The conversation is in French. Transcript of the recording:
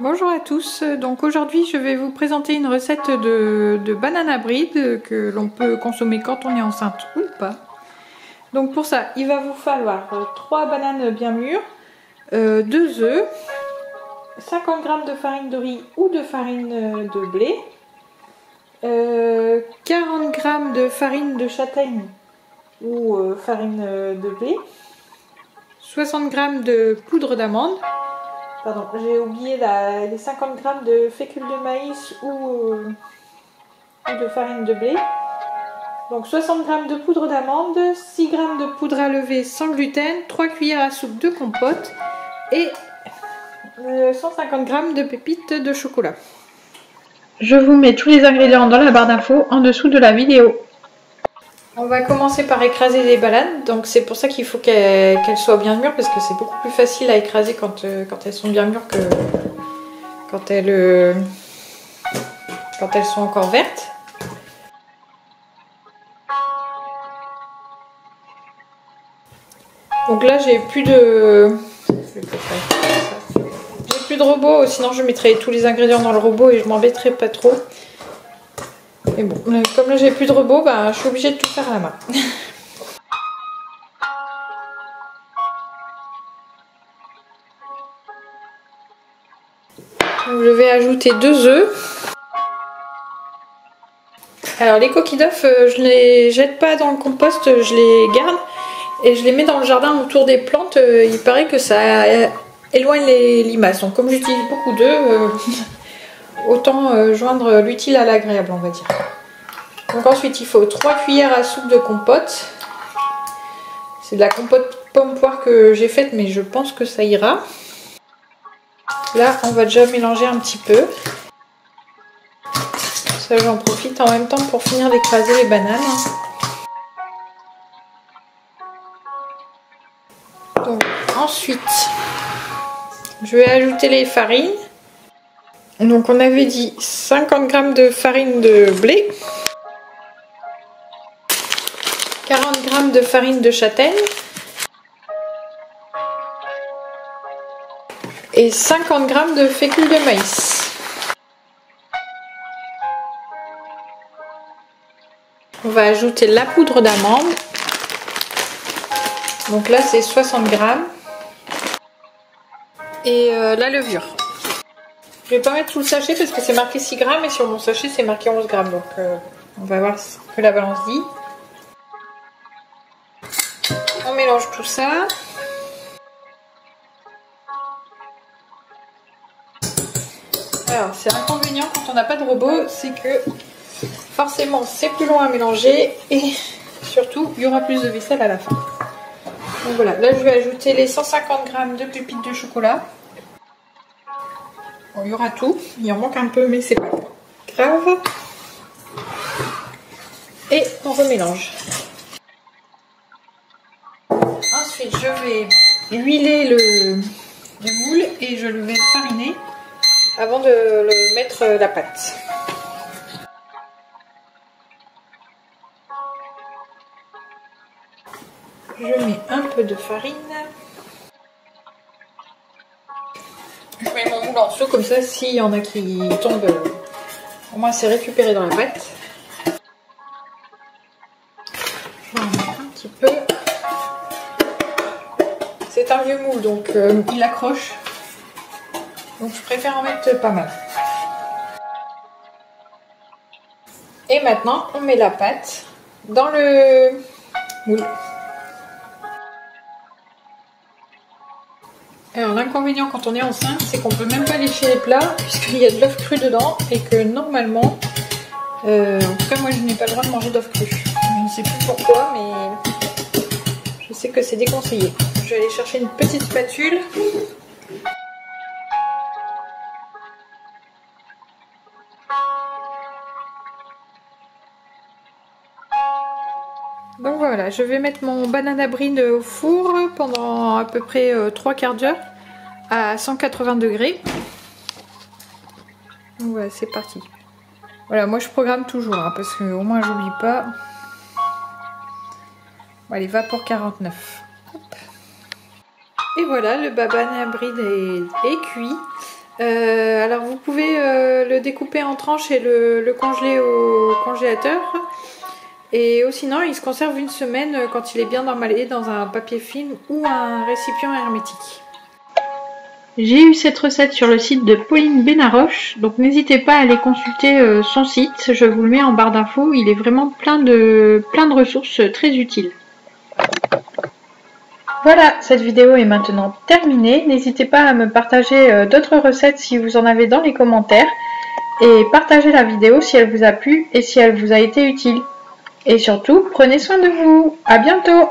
Bonjour à tous, donc aujourd'hui je vais vous présenter une recette de banana bread que l'on peut consommer quand on est enceinte ou pas. Donc pour ça il va vous falloir 3 bananes bien mûres, 2 œufs, 50 g de farine de riz ou de farine de blé, 40 g de farine de châtaigne ou farine de blé, 60 g de poudre d'amande. Pardon, j'ai oublié les 50 g de fécule de maïs ou de farine de blé. Donc 60 g de poudre d'amande, 6 g de poudre à lever sans gluten, 3 cuillères à soupe de compote et 150 g de pépites de chocolat. Je vous mets tous les ingrédients dans la barre d'infos en dessous de la vidéo. On va commencer par écraser les bananes, donc c'est pour ça qu'il faut qu'elles soient bien mûres parce que c'est beaucoup plus facile à écraser quand elles sont bien mûres que quand elles sont encore vertes. Donc là j'ai plus de robot, sinon je mettrais tous les ingrédients dans le robot et je m'embêterais pas trop. Mais bon, comme là j'ai plus de robot, bah, je suis obligée de tout faire à la main. Donc, je vais ajouter 2 œufs. Alors les coquilles d'œufs, je les jette pas dans le compost, je les garde et je les mets dans le jardin autour des plantes. Il paraît que ça éloigne les limaces. Donc comme j'utilise beaucoup d'œufs, autant joindre l'utile à l'agréable, on va dire. Donc ensuite il faut 3 cuillères à soupe de compote. C'est de la compote pomme-poire que j'ai faite, mais je pense que ça ira. Là on va déjà mélanger un petit peu. Ça j'en profite en même temps pour finir d'écraser les bananes. Donc ensuite je vais ajouter les farines. Donc on avait dit 50 g de farine de blé, 40 g de farine de châtaigne et 50 g de fécule de maïs. On va ajouter la poudre d'amande. Donc là c'est 60 g. Et la levure. Je vais pas mettre tout le sachet parce que c'est marqué 6 g et sur mon sachet c'est marqué 11 g. Donc on va voir ce que la balance dit. On mélange tout ça. Alors c'est l'inconvénient quand on n'a pas de robot, c'est que forcément c'est plus long à mélanger et surtout il y aura plus de vaisselle à la fin. Donc voilà, là je vais ajouter les 150 g de pépites de chocolat. Bon, il y aura tout, il en manque un peu mais c'est pas grave. Et on remélange. Ensuite je vais huiler le moule et je le vais fariner avant de le mettre la pâte. Je mets un peu de farine. Je mets mon moule en dessous comme ça, s'il y en a qui tombent, au moins c'est récupéré dans la pâte. Je vais en mettre un petit peu. C'est un vieux moule donc il accroche. Donc je préfère en mettre pas mal. Et maintenant on met la pâte dans le moule. Alors l'inconvénient quand on est enceinte, c'est qu'on peut même pas lécher les plats puisqu'il y a de l'œuf cru dedans et que normalement, en tout cas moi je n'ai pas le droit de manger d'œuf cru. Je ne sais plus pourquoi mais je sais que c'est déconseillé. Je vais aller chercher une petite spatule. Donc voilà, je vais mettre mon banana bread au four pendant à peu près 3/4 d'heure à 180 degrés. Donc voilà, c'est parti. Voilà, moi je programme toujours hein, parce que au moins j'oublie pas. Bon, allez, vapeur 49. Hop. Et voilà, le banana bread est cuit. Alors vous pouvez le découper en tranches et le congeler au congélateur. Et sinon, il se conserve une semaine quand il est bien emballé dans un papier film ou un récipient hermétique. J'ai eu cette recette sur le site de Pauline Benaroche, donc n'hésitez pas à aller consulter son site, je vous le mets en barre d'infos, il est vraiment plein de ressources très utiles. Voilà, cette vidéo est maintenant terminée, n'hésitez pas à me partager d'autres recettes si vous en avez dans les commentaires, et partagez la vidéo si elle vous a plu et si elle vous a été utile. Et surtout, prenez soin de vous. À bientôt!